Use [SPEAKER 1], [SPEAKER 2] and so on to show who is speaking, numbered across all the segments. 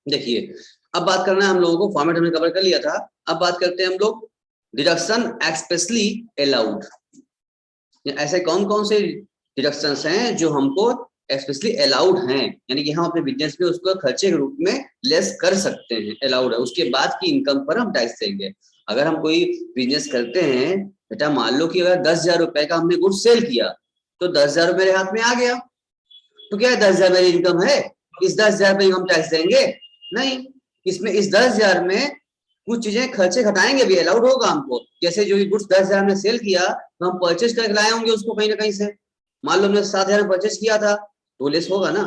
[SPEAKER 1] देखिए अब बात करना है हम लोगों को, फॉर्मेट हमने कवर कर लिया था। अब बात करते हैं हम लोग डिडक्शन एक्सप्रेसली अलाउड। ऐसे कौन कौन से डिडक्शंस हैं जो हमको एक्सप्रेसली अलाउड हैं, यानी कि हम अपने बिजनेस में उसको खर्चे के रूप में लेस कर सकते हैं, अलाउड है। उसके बाद की इनकम पर हम टैक्स देंगे। अगर हम कोई बिजनेस करते हैं बेटा, मान लो कि अगर 10,000 रुपए का हमने गुड्स सेल किया तो 10,000 मेरे हाथ में आ गया, तो क्या है 10,000 मेरी इनकम है, इस 10,000 पे हम टैक्स देंगे नहीं। इसमें इस 10,000 में कुछ चीजें खर्चे घटाएंगे भी, अलाउड होगा हमको। जैसे जो गुड्स 10,000 में सेल किया तो हम परचेज करके लाए होंगे उसको कहीं ना कहीं से। मान लो हमने 7,000 में परचेज किया था तो लेस होगा ना,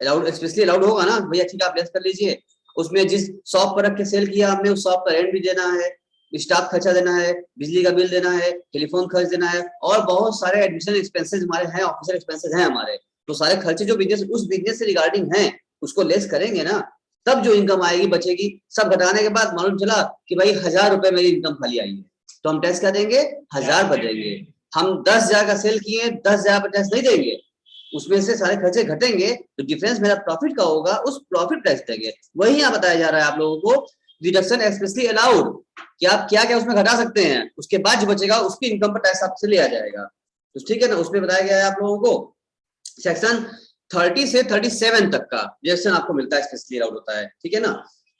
[SPEAKER 1] अलाउड स्पेशली अलाउड होगा ना भैया, ठीक है आप लेस कर लीजिए। उसमें जिस शॉप पर रख के सेल किया हमने उस शॉप का रेंट भी देना है, स्टाफ खर्चा देना है, बिजली का बिल देना है, टेलीफोन खर्च देना है, और बहुत सारे एडमिशन एक्सपेंसेस हमारे हैं, ऑफिशियल एक्सपेंसेस हैं हमारे। तो सारे खर्चे जो बिजनेस उस बिजनेस से रिगार्डिंग हैं उसको लेस करेंगे ना, तब जो इनकम आएगी बचेगी। सब घटाने के बाद मालूम चला कि भाई 1,000 रुपए मेरी इनकम खाली आई है, तो हम टैक्स क्या देंगे, 1,000 बचेंगे। हम 10,000 का सेल किए, 10,000 पर टैक्स नहीं देंगे, उसमें से सारे खर्चे घटेंगे, तो डिफरेंस मेरा प्रॉफिट का होगा, उस प्रॉफिट टैक्स देंगे। वही यहाँ बताया जा रहा है आप लोगों को, डिडक्शन एक्सप्रेसली अलाउड, कि आप क्या क्या उसमें घटा सकते हैं, उसके बाद जो बचेगा उसकी इनकम पर टैक्स आपसे लिया जाएगा। तो ठीक है ना, उसमें बताया गया है आप लोगों को सेक्शन 30 से 37 तक का डिडक्शन आपको मिलता है, स्पेशली अलाउड होता है, ठीक है ना।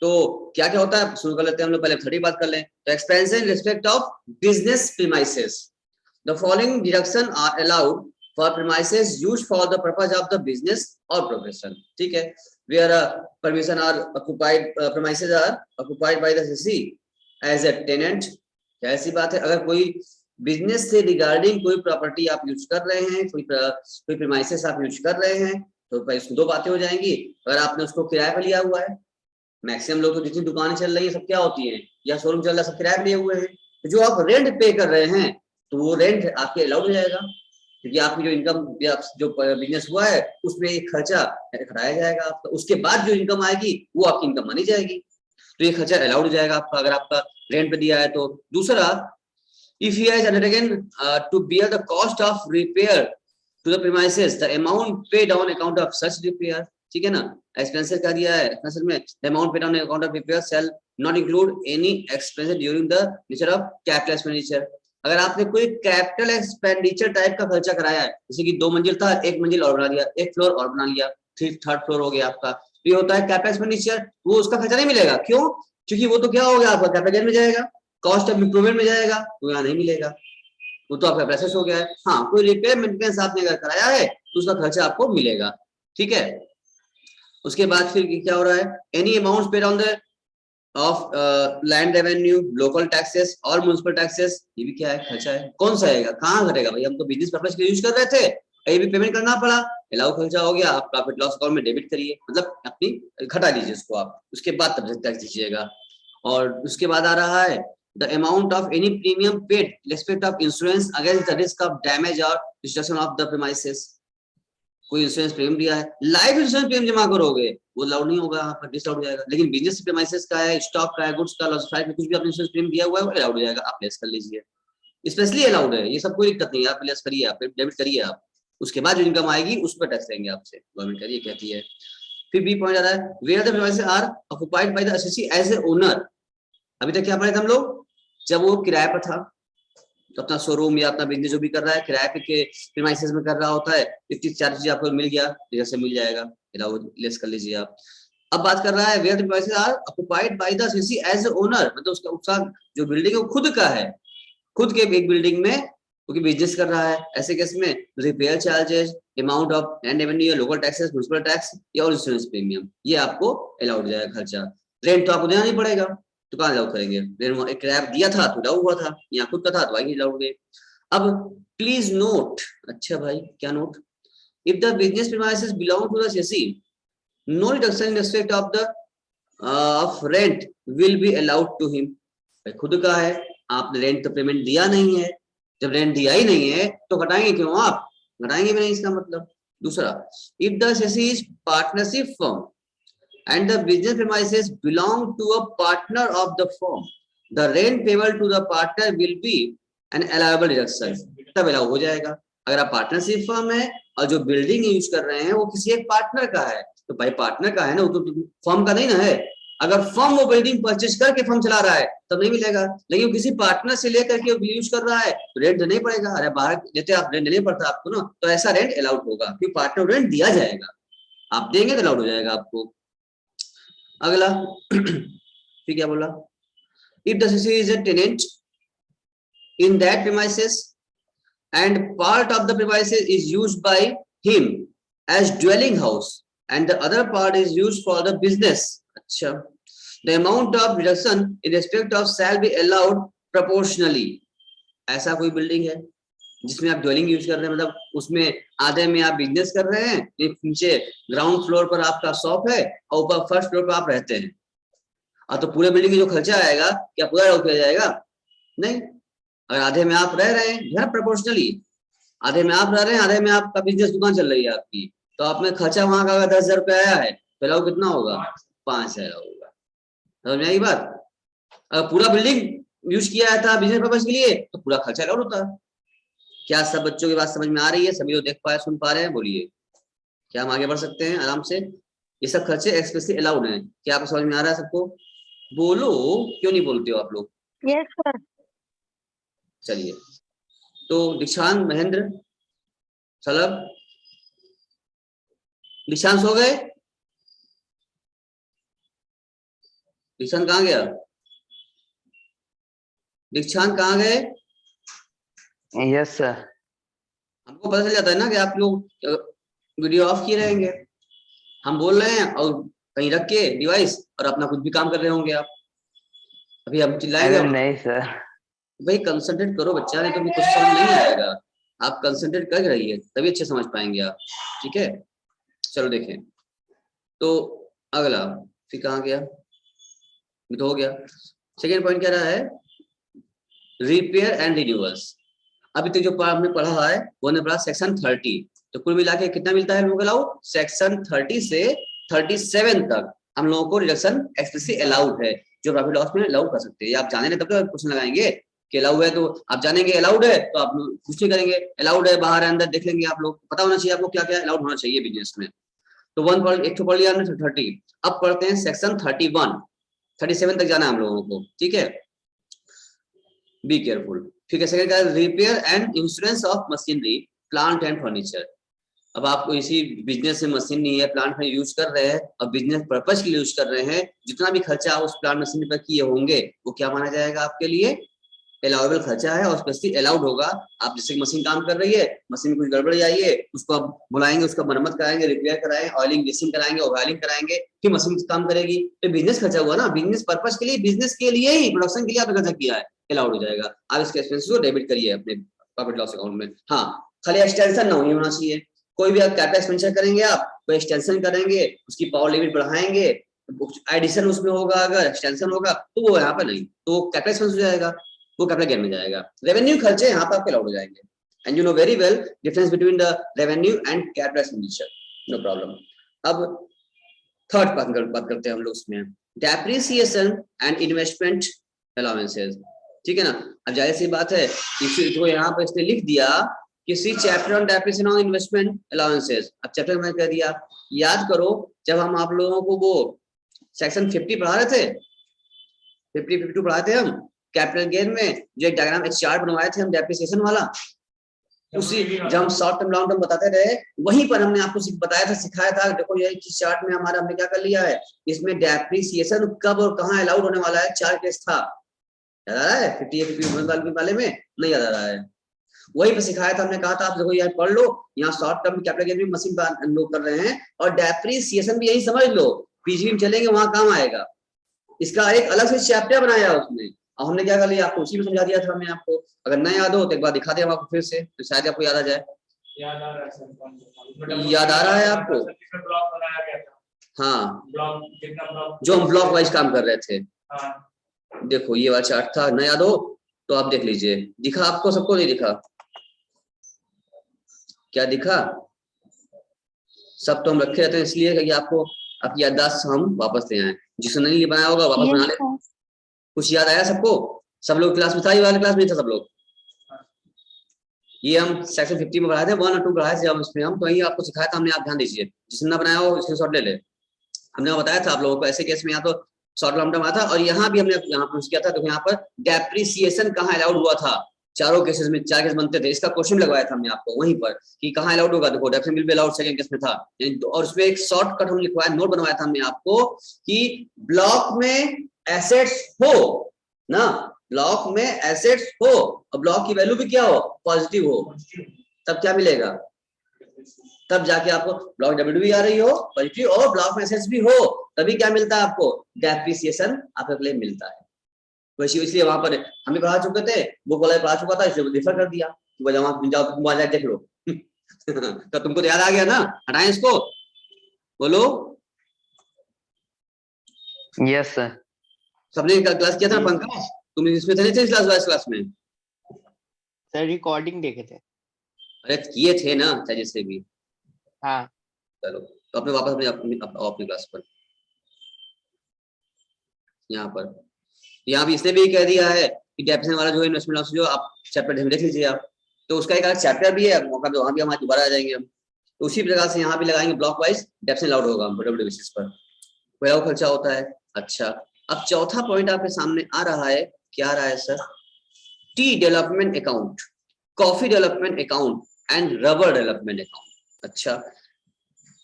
[SPEAKER 1] तो क्या क्या होता है शुरू कर लेते हैं हम लोग, पहले 30 बात कर लें। तो expense in respect of business premises, the following deduction are allowed for premises used for the purpose of the business or profession, ठीक है। where permission are occupied, premises are occupied by the city as a tenant। ऐसी बात है, अगर कोई business से regarding कोई property आप यूज कर रहे हैं, कोई प्रीमाइसेस आप यूज कर रहे हैं, तो इसमें दो बातें हो जाएंगी। अगर आपने उसको किराए पर लिया हुआ है, मैक्सिमम लोग तो जितनी दुकानें चल रही है सब क्या होती है, या शोरूम चल रहा है सब किराए पे लिए हुए हैं, तो जो आप रेंट पे कर रहे हैं तो वो रेंट आपके अलाउड हो जाएगा, क्योंकि आपकी जो इनकम जो बिजनेस हुआ है उसमें एक खर्चा घटाया जाएगा आपका, उसके बाद जो इनकम आएगी वो आपकी इनकम मानी जाएगी, तो ये खर्चा अलाउड हो जाएगा आपका अगर आपका रेंट पे दिया है तो। दूसरा, if he has undertaken to bear the cost of repair to the premises, the amount paid on account of such repair, ठीक है ना। एक्सपेंसेस का दिया है, एक्सपेंसेस में the amount paid on account of repair shall not include any expenses during the nature of capital expenditure. अगर आपने कोई कैपिटल एक्सपेंडिचर टाइप का खर्चा कराया है, जैसे कि 2 मंजिल था, 1 मंजिल और बना लिया, 1 फ्लोर और बना लिया, थर्ड फ्लोर हो गया आपका, तो ये होता है कैपिटल एक्सपेंडिचर, वो उसका खर्चा नहीं मिलेगा। क्यों? क्योंकि वो तो क्या हो गया आपका कैपिटल में जाएगा, कॉस्ट ऑफ इंप्रूवमेंट में जाएगा, तो यहाँ नहीं मिलेगा, वो तो आपका प्रोसेस हो गया है। हाँ, कोई रिपेयर मेंटेनेंस आपने अगर कराया है तो उसका खर्चा आपको मिलेगा, ठीक है। उसके बाद फिर क्या हो रहा है, any amount paid on the of land revenue, local taxes और म्युनिसिपल टैक्सेस, ये भी क्या है, खर्चा है। कौन सा आएगा, कहाँ घटेगा भाई, हम तो बिजनेस पर्पस के यूज कर रहे थे, ये भी पेमेंट करना पड़ा, अलाउ खर्चा हो गया, आप प्रॉफिट लॉस अकाउंट में डेबिट करिए, मतलब अपनी घटा लीजिए उसको आप, उसके बाद तब टैक्स दीजिएगा। और उसके बाद आ रहा है the amount of any premium paid in respect of insurance against the risk of damage or destruction of the premises। कोई इंश्योरेंस प्रीमियम दिया है, लाइफ इंश्योरेंस प्रीमियम जमा करोगे वो अलाउड नहीं होगा, यहाँ पर डिसअलाउड हो जाएगा। लेकिन बिजनेस प्रीमाइसेस का है, स्टॉक का है, गुड्स का, लॉस में कुछ भी आपने इंश्योरेंस प्रीमियम दिया हुआ है वो अलाउड हो जाएगा, आप लेस कर लीजिए, स्पेशली अलाउड है, ये सब कोई दिक्कत नहीं है, आप लेस करिए, आप डेबिट करिए आप, उसके बाद जो इनकम आएगी उस पर टैक्स देंगे आपसे, गवर्नमेंट ये कहती है। फिर बी पॉइंट आ रहा है, where the premises are occupied by the assessee as a owner. अभी तक क्या पढ़े थे हम लोग, जब वो किराए पर था तो अपना शोरूम या अपना बिजनेस जो भी कर रहा है किराए पे के प्रीमाइसेस में कर रहा होता है, इतनी चार चीजें आपको मिल गया, जैसे मिल जाएगा, लेस कर लीजिए आप। अब बात कर रहा है where the premises are occupied by the assessee as a owner, मतलब उसका जो बिल्डिंग है वो खुद का है, खुद के एक बिल्डिंग में क्योंकि बिजनेस कर रहा है, ऐसे केस में repair charges, amount of land revenue, local taxes, municipal tax या और इंश्योरेंस प्रीमियम, ये आपको अलाउड हो जाएगा खर्चा। रेंट तो आपको देना नहीं पड़ेगा, तो कहाँ अलाउ करेंगे, एक किराया दिया था तो अलाउ हुआ था, यहाँ खुद का था तो वही अलाउड गए। अब प्लीज नोट, अच्छा भाई क्या note, if the business premises belong to the assessee, no reduction in respect of the of rent will be allowed to him. खुद का है, आपने रेंट तो पेमेंट दिया नहीं है, जब रेंट दिया ही नहीं है तो घटाएंगे क्यों, आप घटाएंगे भी नहीं इसका मतलब। दूसरा, if the assessee is partnership firm and the business premises belong to a partner of the firm, the rent payable to the partner will be an allowable deduction, तब अलाउ हो जाएगा। अगर आप पार्टनरशिप फर्म है और जो building use कर रहे हैं वो किसी एक पार्टनर का है, तो भाई पार्टनर का है ना, वो तो फर्म का नहीं ना है। अगर फर्म वो बिल्डिंग परचेज करके फर्म चला रहा है तब नहीं मिलेगा, लेकिन वो किसी पार्टनर से लेकर के यूज कर रहा है तो रेंट नहीं पड़ेगा। अरे बाहर देते आप रेंट नहीं पड़ता आपको ना, तो ऐसा रेंट अलाउड होगा, क्योंकि पार्टनर रेंट दिया जाएगा, आप देंगे तो अलाउड हो जाएगा आपको। अगला फिर क्या बोला, if the CC is a tenant in that premises and part of the premises is used by him as dwelling house and the other part is used for the business. अच्छा, the amount of reduction in respect of shall be allowed proportionally. ऐसा कोई building है जिसमें आप dwelling use कर रहे हैं, मतलब उसमें आधे में आप बिजनेस कर रहे हैं, नीचे ग्राउंड फ्लोर पर आपका शॉप है और ऊपर फर्स्ट फ्लोर पर आप रहते हैं, तो पूरे बिल्डिंग का जो खर्चा आएगा क्या पूरा अलाउ किया जाएगा? नहीं। अगर आधे में आप रह रहे हैं प्रपोर्शनली, आधे में आप रह रहे हैं, आधे में आपका बिजनेस दुकान चल रही है आपकी, तो आप में खर्चा वहां का अगर 10,000 रुपया आया है तो अलाउ कितना होगा? 5,000 होगा। समझ में आई बात? अगर पूरा बिल्डिंग यूज किया था बिजनेस पर्पज के लिए तो पूरा खर्चा अलाउड होता है। क्या सब बच्चों की बात समझ में आ रही है? सभी लोग देख पा रहे, सुन पा रहे हैं? बोलिए, क्या हम आगे बढ़ सकते हैं आराम से? ये सब खर्चे एक्सप्रेसली अलाउड हैं। क्या आपको समझ में आ रहा है सबको? बोलो, क्यों नहीं बोलते हो आप लोग?
[SPEAKER 2] Yes sir.
[SPEAKER 1] चलिए, तो दीक्षांत, महेंद्र, सलभ, दीक्षांत सो गए? दीक्षांत कहाँ गया? दीक्षांत कहाँ गए?
[SPEAKER 3] Yes sir.
[SPEAKER 1] हमको पता चल जाता है ना कि आप लोग वीडियो ऑफ किए रहेंगे, हम बोल रहे हैं और कहीं रख के डिवाइस और अपना कुछ भी काम कर रहे होंगे आप। अभी हम चिल्लाएंगे।
[SPEAKER 3] अरे नहीं सर।
[SPEAKER 1] भाई कंसंट्रेट करो बच्चा, नहीं तो कुछ समझ नहीं आएगा। आप कंसंट्रेट कर रही है तभी अच्छे समझ पाएंगे आप, ठीक है? चलो देखें, तो अगला फिर कहाँ गया? तो हो गया। सेकेंड पॉइंट क्या रहा है? Repair and renewals. अभी तक जो हमने पढ़ा है वो हमने पढ़ा सेक्शन 30, तो कुल मिला के कितना मिलता है हम लोगों को अलाउ? सेक्शन 30 से 37 तक हम लोगों को रिडक्शन एक्सप्रेसली अलाउड है, जो प्रॉफिट लॉस में अलाउ कर सकते हैं। ये आप जानेंगे तब तो क्वेश्चन लगाएंगे कि अलाउड है, तो आप जानेंगे अलाउड है तो आप कुछ नहीं करेंगे, अलाउड है बाहर अंदर देख लेंगे आप लोग। पता होना चाहिए आपको क्या क्या अलाउड होना चाहिए बिजनेस में। तो एक तो पढ़ लिया हमने 30। अब पढ़ते हैं सेक्शन 31, 37 तक जाना है हम लोगों को, ठीक है? Be careful. फिर कैसे क्या? Repair and insurance of machinery, plant and furniture. अब आपको इसी बिजनेस में मशीन नहीं है, प्लांट में यूज कर रहे हैं और बिजनेस पर्पज के लिए यूज कर रहे हैं, जितना भी खर्चा उस प्लांट मशीन पर किए होंगे वो क्या माना जाएगा आपके लिए? अलाउेबल खर्चा है और स्पेशली अलाउड होगा। आप जैसे मशीन काम कर रही है, मशीन में कुछ गड़बड़ी आई है, उसको आप बुलाएंगे, उसका मरम्मत कराएंगे, रिपेयर कराएंगे, ऑयलिंग ग्रीसिंग कराएंगे, ऑयलिंग कराएंगे, फिर मशीन काम करेगी। तो बिजनेस खर्चा हुआ ना, बिजनेस पर्पज के लिए, बिजनेस के लिए ही, प्रोडक्शन के लिए आपने खर्चा किया है, अलाउड हो जाएगा। आप इसके एक्सपेंस को डेबिट करिए अपने प्रॉफिट लॉस अकाउंट में। हाँ, खाली एक्सटेंशन ना होना चाहिए। कोई भी आप कैपिटल एक्सपेंडिचर करेंगे, आप कोई एक्सटेंशन करेंगे, उसकी पावर लिमिट बढ़ाएंगे, एडिशन उसमें होगा, अगर एक्सटेंशन होगा तो वो यहाँ पर नहीं, तो कैपिटल एक्सपेंस हो जाएगा, वो कैपिटल गेन में जाएगा। रेवेन्यू खर्चे यहाँ पर आपके अलाउड हो जाएंगे। And you know very well difference between the revenue and capital expenditure, no problem. अब थर्ड बात करते हैं हम लोग उसमें, डेप्रिसिएशन एंड इन्वेस्टमेंट अलाउंसेस, ठीक है ना? अब जाहिर सी बात है, इसको यहाँ पर इसने लिख दिया किसी chapter on depreciation on investment allowances. अब चैप्टर में कह दिया, याद करो जब हम आप लोगों को वो सेक्शन 50 पढ़ा रहे थे, 52 पढ़ाए थे हम कैपिटल गेन में, जो एक डायग्राम एक चार्ट बनवाए थे हम डेप्रिसिएशन वाला, उसी जब हम शॉर्ट टर्म लॉन्ग टर्म बताते रहे वहीं पर हमने आपको बताया था, सिखाया था। देखो ये चार्ट में हमारा हमने क्या कर लिया है, इसमें डेप्रिसिएशन कब और कहाँ अलाउड होने वाला है चार केस था, याद आ रहा है? 50 वाले में नहीं याद आ रहा है? वही पे सिखाया था हमने, कहा था आप देखो यार पढ़ लो, यहाँ शॉर्ट टर्म कैपिटल गेन भी मशीन पर लोग कर रहे हैं और डेप्रिसिएशन भी यही समझ लो, पीजीवी में चलेंगे वहां काम आएगा। इसका एक अलग से चैप्टर बनाया उसने, और हमने क्या कर लिया आपको उसी में समझा दिया था। हमने आपको अगर नहीं याद हो तो एक बार दिखा दिया आपको फिर से, तो शायद आपको याद आ जाए। याद आ रहा है आपको? हाँ, जो हम ब्लॉक वाइज काम कर रहे थे। देखो ये वाला चार्ट था, नहीं याद हो तो आप देख लीजिए। दिखा आपको? सबको नहीं दिखा? क्या दिखा? सब तो हम रखे रहते हैं इसलिए कि आपको आपकी याददाश्त हम वापस ले आए, जिसने नहीं बनाया होगा वापस बना ले। कुछ याद आया सबको? सब लोग क्लास में था, ये वाले क्लास में था सब लोग? ये हम सेक्शन 50 में पढ़ाए थे, 1 और 2 पढ़ाए थे जब इसमें हम, तो यही आपको सिखाया था हमने, आप ध्यान दीजिए, जिसने ना बनाया हो स्क्रीनशॉट ले ले। हमने बताया था आप लोगों को ऐसे केस में यहाँ तो शॉर्ट लॉन्ग टर्म आता, और यहाँ भी हमने यहाँ पर किया था, तो यहाँ पर डेप्रिसिएशन कहाँ अलाउड हुआ था, चारों केसेस में 4 केस बनते थे, इसका क्वेश्चन लगवाया था हमने आपको वहीं पर कि कहाँ अलाउड होगा, देखो depreciation will be allowed second case में था, और उसमें एक शॉर्टकट हम लिखवाया, नोट बनवाया था हमने आपको कि ब्लॉक में एसेट्स हो ना, ब्लॉक में एसेट्स हो और ब्लॉक की वैल्यू भी क्या हो, पॉजिटिव हो, तब क्या मिलेगा, तब जाके आपको ब्लॉक डब्ल्यू भी आ रही हो पॉजिटिव और ब्लॉक में एसेट्स भी हो, तभी क्या मिलता है आपको, डेप्रिसिएशन आपका क्लेम मिलता है। वैसे इसलिए वहां पर हम भी पढ़ा चुके थे, बुक वाला पढ़ा चुका था, इसलिए रेफर कर दिया कि वहां जाओ तुम वहां देख लो। तो तुमको तो याद आ गया ना, हटाएं इसको, बोलो।
[SPEAKER 3] Yes sir.
[SPEAKER 1] सबने क्लास किया था ना पंकज, तुम इसमें थे नहीं थे इस क्लास में?
[SPEAKER 2] सर रिकॉर्डिंग देखे थे।
[SPEAKER 1] अरे किए थे ना, चाहे जैसे भी।
[SPEAKER 2] हाँ
[SPEAKER 1] चलो तो अपने वापस अपनी क्लास पर, यहाँ पर, यहाँ भी इसने भी कह दिया है कि डेप्रिसिएशन वाला जो इन्वेस्टमेंट लॉस जो आप चैप्टर देख लीजिए आप, तो उसका एक अलग चैप्टर भी है, मौका तो वहाँ भी हम आज दोबारा आ जाएंगे हम, तो उसी प्रकार से यहाँ भी लगाएंगे ब्लॉक वाइज डेप्रिसिएशन अलाउड होगा हम डब्ल्यू बेसिस पर, कोई और खर्चा होता है। अच्छा अब चौथा पॉइंट आपके सामने आ रहा है, क्या आ रहा है sir, T development account, coffee development account and rubber development account. अच्छा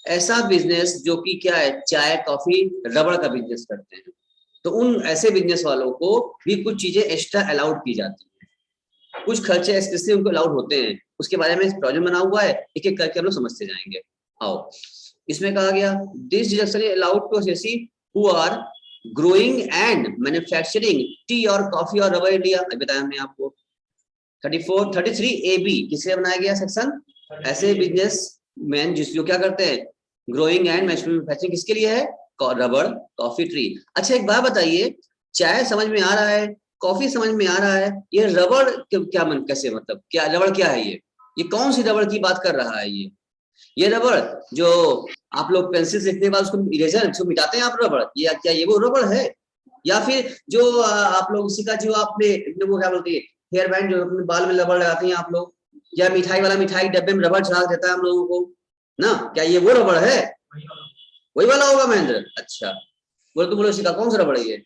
[SPEAKER 1] ऐसा बिजनेस जो कि क्या है, चाय कॉफी रबर का बिजनेस करते हैं, तो उन ऐसे बिजनेस वालों को भी कुछ चीजें एक्स्ट्रा अलाउड की जाती है, कुछ खर्चे स्पेशली उनको अलाउड होते हैं, उसके बारे में प्रोजेक्ट बना हुआ है, एक एक करके हम लोग समझते जाएंगे। आओ इसमें कहा गया this deduction is allowed to SSC who are growing and manufacturing tea और कॉफी और रबर इंडिया, बताया हमने आपको। 33 ए बी किससे बनाया गया सेक्शन, ऐसे बिजनेस मैन जिस जो क्या करते हैं, ग्रोइंग एंड मैन्युफैक्चरिंग किसके लिए है, रबर कॉफी ट्री। अच्छा एक बात बताइए, चाय समझ में आ रहा है, कॉफी समझ में आ रहा है, ये रबर क्या मन कैसे, मतलब क्या रबर क्या है, ये कौन सी रबर की बात कर रहा है, ये रबर जो आप लोग पेंसिल से लिखने के बाद उसको इरेजर उसको मिटाते हैं आप रबर, ये क्या ये वो रबर है, या फिर जो आप लोग उसी का जो आपने वो क्या बोलते हैं हेयर बैंड जो अपने बाल में रबर लगाते हैं आप लोग, या मिठाई वाला मिठाई डब्बे में रबर चढ़ा देता है हम लोगों को ना, क्या ये वो रबर है, वही वाला होगा महेंद्र। अच्छा बोलो तुम बोलो इसका कौन सा रबड़ है ये,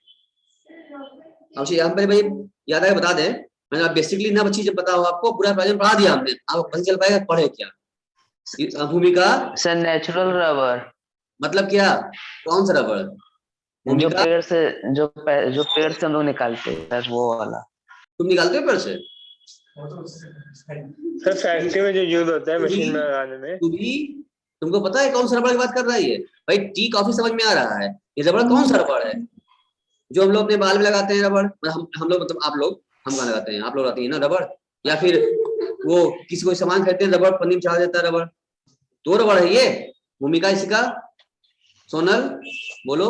[SPEAKER 1] अब यहाँ पर भाई याद है बता दें, मैंने बेसिकली ना चीज पता हो आपको, पूरा प्रेजेंट पढ़ा दिया हमने, आपको पता चल पाएगा पढ़े क्या। भूमिका
[SPEAKER 3] सर नेचुरल रबर
[SPEAKER 1] मतलब क्या, कौन सा रबड़,
[SPEAKER 3] जो
[SPEAKER 1] भूमिका
[SPEAKER 3] पेड़ से जो पेड़ से हम लोग निकालते हैं सर, वो वाला।
[SPEAKER 1] तुम निकालते हो पेड़ से,
[SPEAKER 4] सर फैक्ट्री में जो यूज होता है मशीन में लगाने में।
[SPEAKER 1] तुमको पता है कौन सा रबड़ की बात कर रहा है ये, भाई टी कॉफी समझ में आ रहा है, ये रबड़ कौन सा रबड़ है जो हम लोग अपने बाल में लगाते हैं रबड़, हम लोग मतलब आप लोग, हम कहाँ लगाते हैं, आप लोग लगाते हैं ना रबड़, या फिर वो किसी को सामान खरीदते हैं रबड़ पन्नी में चढ़ा देता है रबड़, तो रबड़ है ये। भूमिका इसका, सोनल बोलो,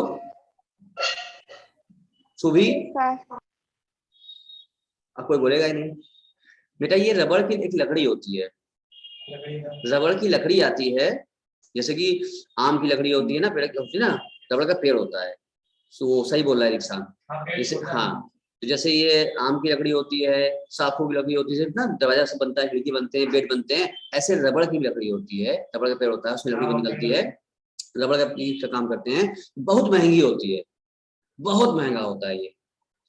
[SPEAKER 1] सुभी अब कोई बोलेगा ही नहीं बेटा, ये रबड़ की एक लकड़ी होती है, रबड़ की लकड़ी आती है, जैसे कि आम की लकड़ी होती है ना, पेड़ की होती है ना, रबड़ का पेड़ होता है, तो सही बोल रहा है रिक्शा, जैसे हाँ, तो जैसे ये आम की लकड़ी होती है, साखू की लकड़ी होती है ना, दरवाजा से बनता है, खिड़की बनते हैं, बेड बनते हैं, ऐसे रबड़ की लकड़ी होती है, रबड़ का पेड़ होता है, उसमें लकड़ी निकलती है, रबड़ का काम करते हैं, बहुत महंगी होती है, बहुत महंगा होता है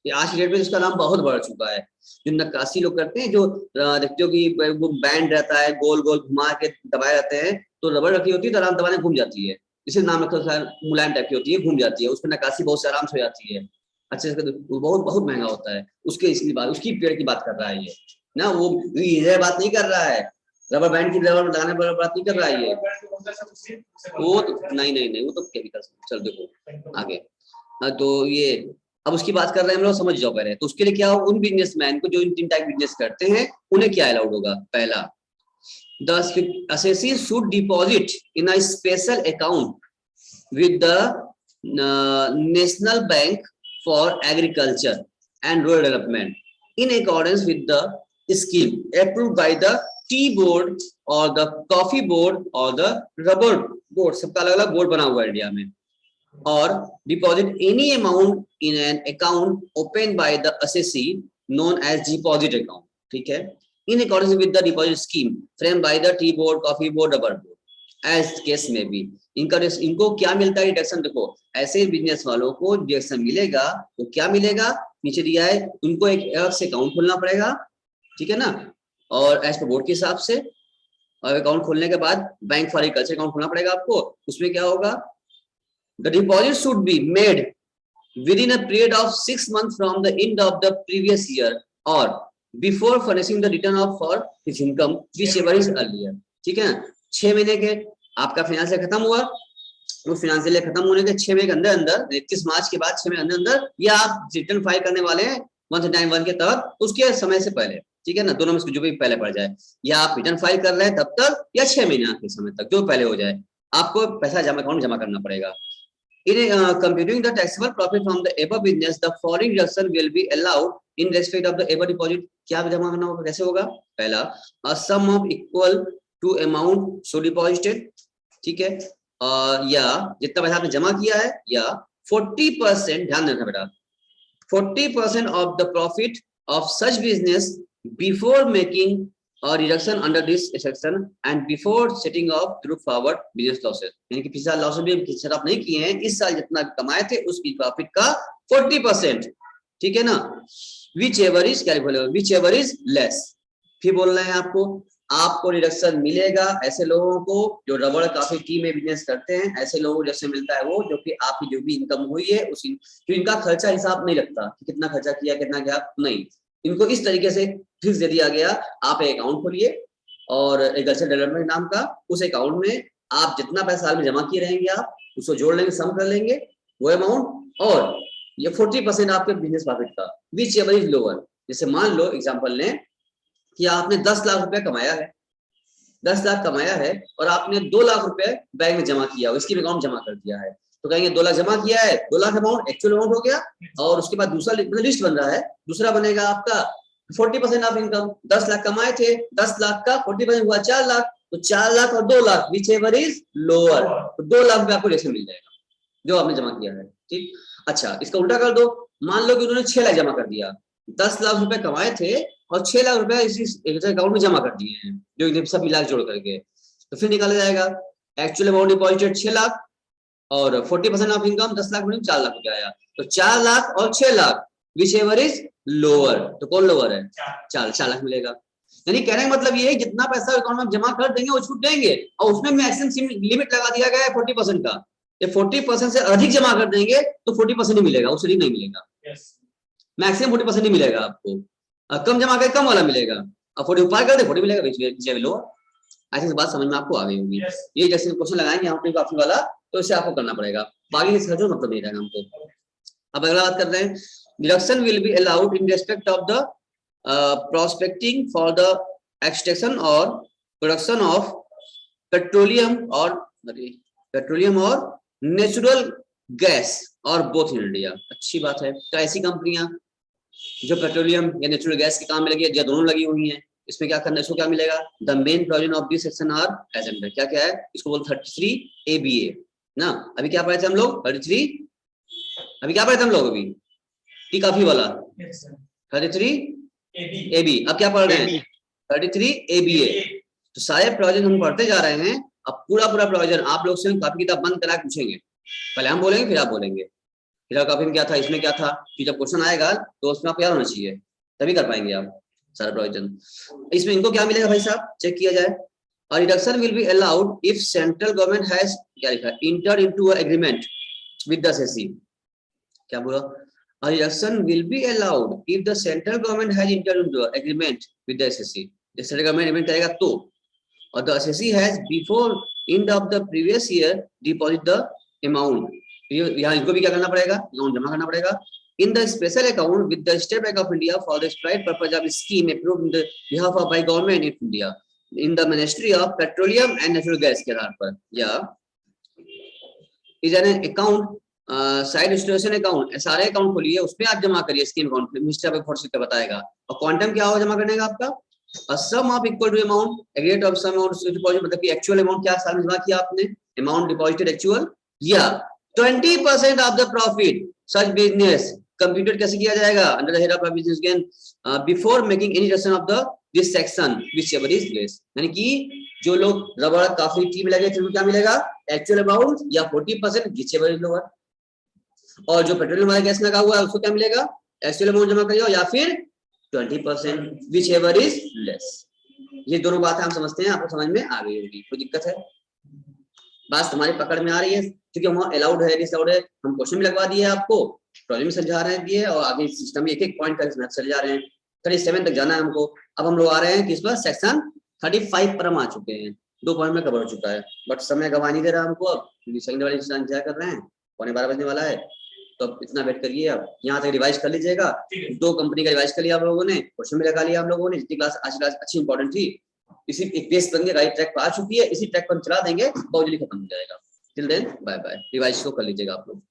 [SPEAKER 1] ये आज की डेट में इसका नाम बहुत बढ़ चुका है। जो नक्काशी लोग करते हैं, जो देखते हो कि वो बैंड रहता है, गोल गोल घुमा के दबाए रहते हैं, तो रबड़ रखी होती है तो आराम दबाने घूम जाती है, इसे नाम रखा मुलायम टाइप की होती है, घूम जाती है, उस पर नक्काशी बहुत से आराम से हो जाती है, अच्छे से, बहुत बहुत महंगा होता है, उसके इसकी बात, उसकी पेड़ की बात कर रहा है ये ना, वो ये बात नहीं कर रहा है, रबर बैंड की रबर लगाने पर बात नहीं कर रहा है ये, वो तो नहीं वो तो केमिकल। चल देखो आगे, तो ये अब उसकी बात कर रहे हैं हम लोग, समझ जाओ पहले, तो उसके लिए क्या हो, उन बिजनेसमैन को जो इन 3 टाइप बिजनेस करते हैं उन्हें क्या अलाउड होगा, पहला the assessee should deposit in a special account with the National Bank for Agriculture and Rural Development in accordance with the scheme approved by the tea board or the coffee board or the rubber board, सबका अलग अलग board बना हुआ है India में, और deposit any amount in an account opened by the assessee known as deposit account, ठीक है। in accordance with the deposit scheme framed by the tea board, coffee board, rubber board, as case may be. इनको क्या मिलता है deduction? देखो ऐसे business वालों को डिडक्शन मिलेगा तो क्या मिलेगा, नीचे दिया है, उनको एक अलग से अकाउंट खोलना पड़ेगा, ठीक है ना, और एज पर बोर्ड के हिसाब से, और अकाउंट खोलने के बाद बैंक फॉर एग्रीकल्चर अकाउंट खोलना पड़ेगा आपको। उसमें क्या होगा, the deposit should be made within a period of 6 months from the end of the previous year or before furnishing the return of for his income whichever is earlier, ठीक है ना। 6 महीने के आपका फाइनेंशियल खत्म हुआ, वो फाइनेंशियल खत्म होने के 6 महीने के अंदर अंदर 31 मार्च के बाद 6 महीने अंदर अंदर, या आप रिटर्न फाइल करने वाले हैं 191 के तहत उसके समय से पहले, ठीक है ना, दोनों में से जो भी पहले पड़ जाए, या आप रिटर्न फाइल कर रहे हैं तब तक, या 6 महीने के समय तक जो पहले हो जाए, आपको पैसा जमा अकाउंट जमा करना पड़ेगा। In computing the taxable profit from the above business, the following deduction will be allowed in respect of the above deposit. क्या जमा करना होगा, कैसे होगा? पहला, a sum of equal to amount so deposited, ठीक है, या जितना पैसा आपने जमा किया है, या 40%, ध्यान रखना बेटा, 40% of the profit of such business before making a reduction under this section and before setting off through forward business losses, यानी कि पिछला लॉस भी सेट अप नहीं किए हैं, इस साल जितना कमाए थे उसकी प्रॉफिट का 40%, ठीक है ना, whichever is calculable, whichever is less। फिर बोल रहे हैं आपको रिडक्शन मिलेगा ऐसे लोगों को जो रबड़ काफी टी में बिजनेस करते हैं, ऐसे लोगों को रिडक्शन मिलता है वो जो कि आपकी जो भी इनकम हुई है उस, जो इनका खर्चा हिसाब नहीं लगता कि कितना खर्चा किया कितना क्या, नहीं, इनको इस तरीके से फिक्स दे दिया गया, आप एक अकाउंट खोलिए और एग्रीकल्चर डेवलपमेंट नाम का, उस अकाउंट में आप जितना पैसा साल में जमा किए रहेंगे आप उसको जोड़ लेंगे, सम कर लेंगे वो अमाउंट, और ये 40% आपके बिजनेस प्रॉफिट का, विच एवर इज लोअर। जैसे मान लो एग्जांपल लें कि आपने 10 लाख रुपया कमाया है, 10 लाख कमाया है और आपने 2 लाख रुपए बैंक में जमा किया, इसकी अकाउंट जमा कर दिया है, तो कहेंगे 2 लाख जमा किया है, 2 लाख अमाउंट एक्चुअल अमाउंट हो गया, और उसके बाद दूसरा लिस्ट बन रहा है, दूसरा बनेगा आपका 40% ऑफ इनकम, 10 लाख कमाए थे, 10 लाख का 40% हुआ 4 लाख, तो 4 लाख और 2 lakh which ever is lower, तो 2 लाख रुपए आपको रिडक्शन मिल जाएगा जो आपने जमा किया है, ठीक। अच्छा, इसका उल्टा कर दो, मान लो कि उन्होंने 6 लाख जमा कर दिया, 10 लाख रुपए कमाए थे और 6 लाख रुपए इस अकाउंट में जमा कर दिए हैं, जो सब मिला जोड़ करके, तो फिर निकाला जाएगा एक्चुअल अमाउंट डिपॉजिटेड 6 लाख और 40% ऑफ इनकम 10 लाख में 4 लाख रुपया आया, तो 4 लाख और 6 lakh which ever is lower, तो कौन लोअर है? 4 लाख मिलेगा। यानी कहने का मतलब ये है जितना पैसा अकाउंट में जमा कर देंगे वो छूट देंगे, और उसमें मैक्सिमम लिमिट लगा दिया गया है 40% का, ये 40% से अधिक जमा कर देंगे तो 40% ही मिलेगा, उससे अधिक नहीं मिलेगा, मैक्सिमम 40% ही मिलेगा आपको, कम जमा कर कम वाला मिलेगा, और 40 ऊपर कर दे 40 मिलेगा, विच एवर लोअर। ऐसी बात समझ में आपको आ गई होगी। ये जैसे क्वेश्चन लगाएंगे हम काफी वाला, तो इसे आपको करना पड़ेगा, बाकी इसका जो मतलब नहीं रहेगा हमको। अब अगला बात कर रहे हैं, deduction will be allowed in respect of the prospecting for the extraction or production of petroleum or natural gas or both in India। अच्छी बात है। तो ऐसी कंपनियां जो पेट्रोलियम या नेचुरल गैस के काम में लगी है या दोनों लगी हुई हैं, इसमें क्या करना है, इसको क्या मिलेगा, the main provision of this section are as under, क्या क्या है, इसको बोल 33 ABA ना। अभी क्या पढ़े थे हम लोग 33, अभी क्या पढ़े थे हम लोग, अभी काफी वाला 33 AB, अब क्या पढ़ रहे हैं 33 ABA। तो सारे प्रोविजन हम पढ़ते जा रहे हैं, अब पूरा प्रोविजन आप लोग से काफी किताब बंद करा पूछेंगे, पहले हम बोलेंगे फिर आप बोलेंगे, फिर काफी में क्या था, इसमें क्या था, कि जब क्वेश्चन आएगा तो उसमें आपको याद होना चाहिए, तभी कर पाएंगे आप सारा प्रोविजन। इसमें इनको क्या मिलेगा भाई साहब, चेक किया जाए, और reduction will be allowed if central government has, क्या लिखा है, inter into a agreement with the SSC, क्या बोला, a reduction will be allowed if the central government has entered into an agreement with the SSC, the central government agreement करेगा तो, और the SSC has before end of the previous year deposit the amount, यहाँ इनको भी क्या करना पड़ेगा, account जमा करना पड़ेगा in the special account with the State Bank of India for the prescribed purpose of scheme approved in the behalf of by government of India in the Ministry of Petroleum and Natural Gas के आधार पर, या is an account side स्टोरेशन account, सारे account खोलिए, उसमें आप जमा करिए scheme account में, मिनिस्टर ऑफ फोर्स का बताएगा, और क्वांटम क्या होगा जमा करने का आपका, a sum of equal to amount aggregate of sum amount deposit, मतलब कि एक्चुअल अमाउंट क्या साल में जमा किया आपने, अमाउंट डिपॉजिटेड एक्चुअल, या 20% of the profit such business computed कैसे किया जाएगा, under the head of business gain before making any deduction of the this section whichever is less, यानी कि जो लोग रबड़ काफी टी में लगे थे उनको क्या मिलेगा, एक्चुअल अमाउंट या 40% व्हिचएवर इज लोअर, और जो पेट्रोलियम वाला गैस लगा हुआ है उसको क्या मिलेगा, एक्चुअल अमाउंट जमा करिए या फिर 20% व्हिचएवर इज लेस। ये दोनों बातें हम समझते हैं, आपको समझ में आ गई होगी, कोई दिक्कत है, बात हमारी पकड़ में आ रही है, क्योंकि हम अलाउड है डिसअलाउड है, हम क्वेश्चन भी लगवा दिए आपको, प्रॉब्लम भी समझा रहे हैं और आगे सिस्टम एक एक पॉइंट का चले जा रहे हैं, 37 तक जाना है हमको। अब हम लोग आ रहे हैं किस पर, सेक्शन 35 पर हम आ चुके हैं, 2 पॉइंट में कवर हो चुका है, बट समय गवा नहीं दे रहा हमको, अब सेकंड वाली इंतजार कर रहे हैं, 12:15 बजने वाला है, तो अब इतना वेट करिए, अब यहाँ तक रिवाइज कर लीजिएगा, 2 कंपनी का रिवाइज कर लिया आप लोगों ने, क्वेश्चन भी लगा लिया हम लोगों ने, जितनी क्लास आज क्लास अच्छी इंपॉर्टेंट थी, इसी एक बेस बन के राइट ट्रैक पर आ चुकी है, इसी ट्रैक पर हम चला देंगे, बहुत जल्दी खत्म हो जाएगा। Till then bye bye, revise को कर लीजिएगा आप लोग।